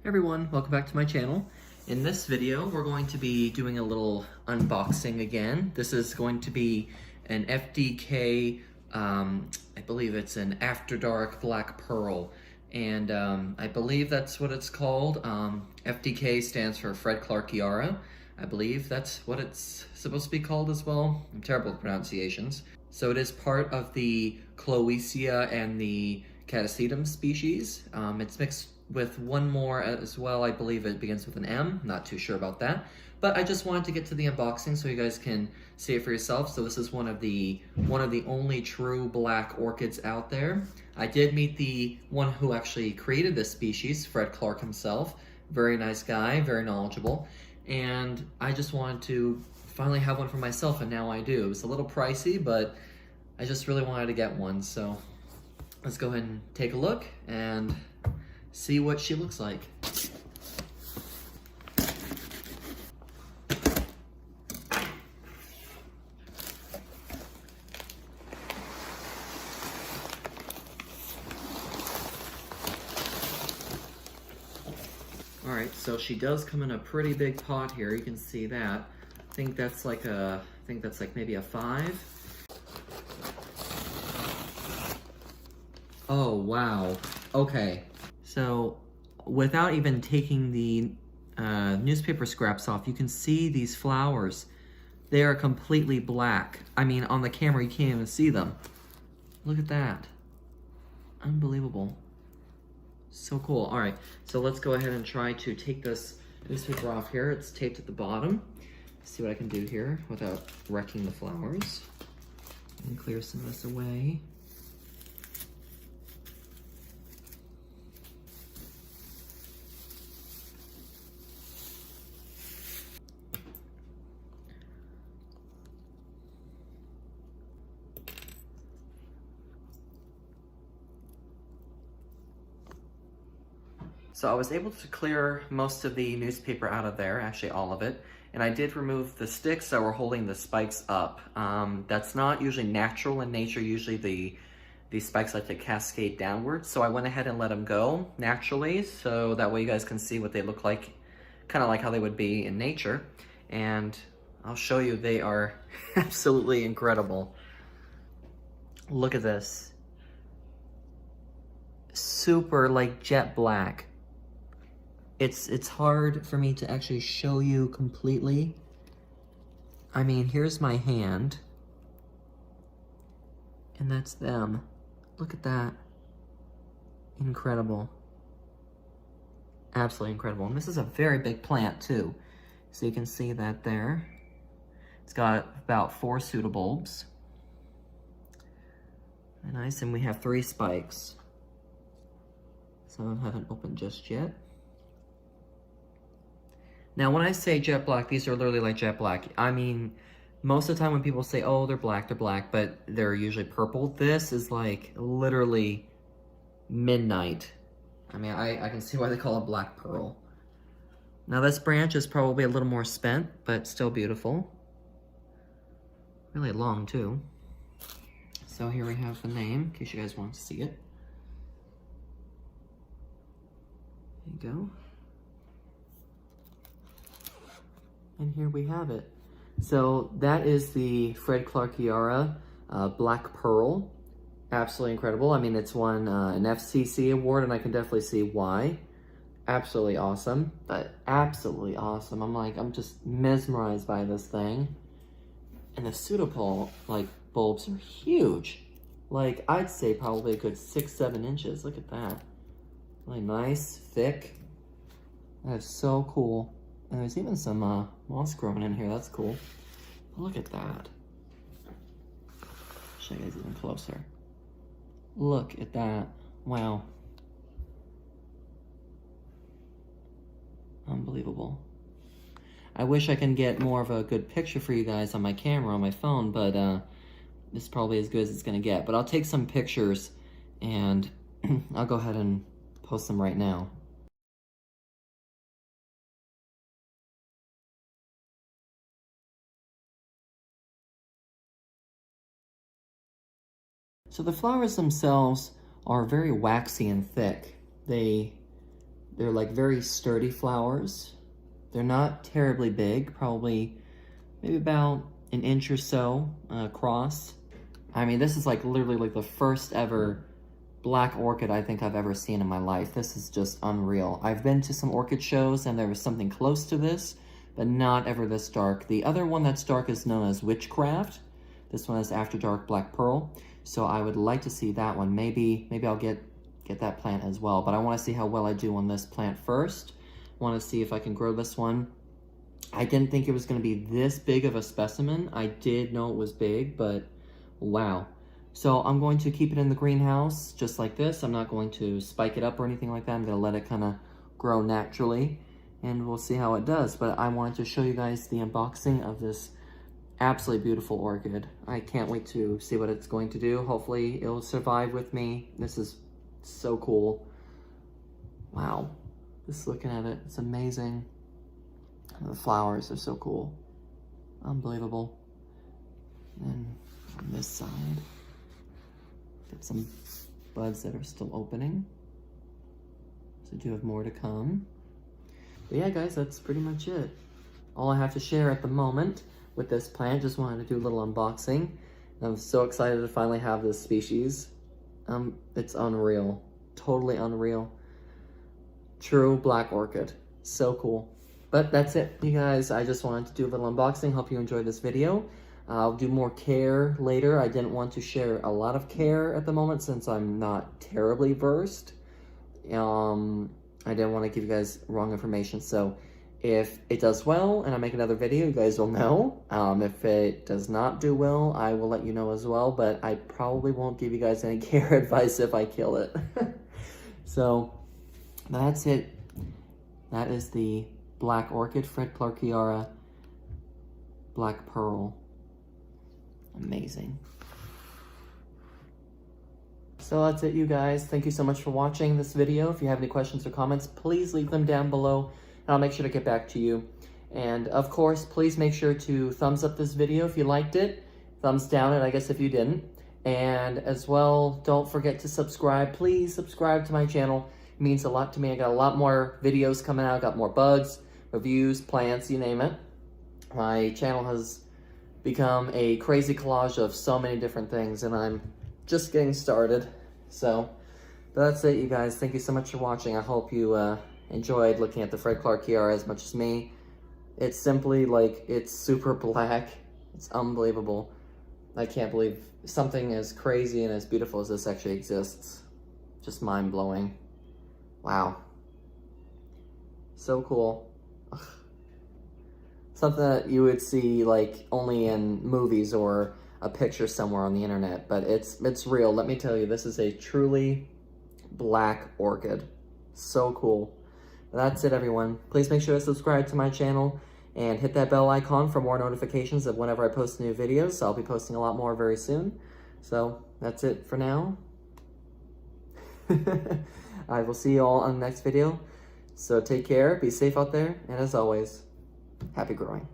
Hey everyone, welcome back to my channel. In this video, we're going to be doing a little unboxing again. This is going to be an FDK, I believe it's an After Dark Black Pearl, and I believe that's what it's called. FDK stands for Fred Clark Yara. I believe that's what it's supposed to be called as well. I'm terrible at pronunciations. So it is part of the Cloecia and the Catasetum species. It's mixed with one more as well. I believe it begins with an M. Not too sure about that. But I just wanted to get to the unboxing so you guys can see it for yourself. So this is one of the only true black orchids out there. I did meet the one who actually created this species, Fred Clark himself. Very nice guy, very knowledgeable. And I just wanted to finally have one for myself, and now I do. It was a little pricey, but I just really wanted to get one. So let's go ahead and take a look and see what she looks like. All right, so she does come in a pretty big pot here. You can see that. I think that's like maybe a 5. Oh, wow. Okay. So without even taking the newspaper scraps off, you can see these flowers. They are completely black. I mean, on the camera, you can't even see them. Look at that. Unbelievable. So cool. All right, so let's go ahead and try to take this newspaper off here. It's taped at the bottom. See what I can do here without wrecking the flowers. And clear some of this away. So I was able to clear most of the newspaper out of there, actually all of it, and I did remove the sticks that were holding the spikes up. That's not usually natural in nature. Usually the spikes like to cascade downwards, so I went ahead and let them go naturally, so that way you guys can see what they look like, kind of like how they would be in nature. And I'll show you, they are absolutely incredible. Look at this. Super like jet black. It's hard for me to actually show you completely. I mean, here's my hand. And that's them. Look at that. Incredible. Absolutely incredible. And this is a very big plant too. So you can see that there. It's got about 4 pseudobulbs. Nice, and we have 3 spikes. Some haven't opened just yet. Now, when I say jet black, these are literally like jet black. I mean, most of the time when people say, oh, they're black, but they're usually purple. This is like literally midnight. I mean, I can see why they call it black pearl. Now, this branch is probably a little more spent, but still beautiful. Really long, too. So here we have the name, in case you guys want to see it. There you go. And here we have it. So that is the Fred Clark Yara Black Pearl. Absolutely incredible. I mean, it's won an FCC award, and I can definitely see why. Absolutely awesome, but absolutely awesome. I'm just mesmerized by this thing. And the pseudopulb, like, bulbs are huge. Like, I'd say probably a good 6-7 inches. Look at that. Really nice, thick. That is so cool. And there's even some moss growing in here. That's cool. But look at that. Show you guys even closer. Look at that. Wow. Unbelievable. I wish I can get more of a good picture for you guys on my camera, on my phone, but this is probably as good as it's going to get. But I'll take some pictures, and I'll go ahead and post them right now. So the flowers themselves are very waxy and thick. They They're like very sturdy flowers. They're not terribly big, probably maybe about an inch or so across. I mean, this is like literally like the first ever black orchid I think I've ever seen in my life. This is just unreal. I've been to some orchid shows and there was something close to this, but not ever this dark. The other one that's dark is known as Witchcraft. This one is After Dark Black Pearl. So I would like to see that one. Maybe I'll get that plant as well, but I want to see how well I do on this plant first. I want to see if I can grow this one. I didn't think it was going to be this big of a specimen. I did know it was big, but wow. So I'm going to keep it in the greenhouse just like this. I'm not going to spike it up or anything like that. I'm going to let it kind of grow naturally, and we'll see how it does. But I wanted to show you guys the unboxing of this absolutely beautiful orchid. I can't wait to see what it's going to do. Hopefully it'll survive with me. This is so cool. Wow. Just looking at it, it's amazing. The flowers are so cool. Unbelievable. And on this side, got some buds that are still opening. So I do have more to come. But yeah, guys, that's pretty much it. All I have to share at the moment with this plant. Just wanted to do a little unboxing. I'm so excited to finally have this species. It's unreal. Totally unreal. True black orchid. So cool. But that's it, you guys. I just wanted to do a little unboxing. Hope you enjoyed this video. I'll do more care later. I didn't want to share a lot of care at the moment since I'm not terribly versed. I didn't want to give you guys wrong information. So if it does well and I make another video, you guys will know. If it does not do well, I will let you know as well. But I probably won't give you guys any care advice if I kill it. So that's it. That is the Black Orchid, Fred Clarkiara Black Pearl. Amazing. So that's it, you guys. Thank you so much for watching this video. If you have any questions or comments, please leave them down below, and I'll make sure to get back to you. And of course, please make sure to thumbs up this video if you liked it. Thumbs down it, I guess, if you didn't. And as well, don't forget to subscribe. Please subscribe to my channel. It means a lot to me. I got a lot more videos coming out. I got more bugs, reviews, plants, you name it. My channel has become a crazy collage of so many different things, and I'm just getting started. So that's it, you guys. Thank you so much for watching. I hope you enjoyed looking at the Fred Clarkiara as much as me. It's simply like, it's super black. It's unbelievable. I can't believe something as crazy and as beautiful as this actually exists. Just mind-blowing. Wow. So cool. Ugh. Something that you would see like only in movies or a picture somewhere on the internet, but it's real. Let me tell you, this is a truly black orchid. So cool. That's it, everyone. Please make sure to subscribe to my channel and hit that bell icon for more notifications of whenever I post new videos. I'll be posting a lot more very soon. So that's it for now. I will see you all on the next video. So take care, be safe out there, and as always, happy growing.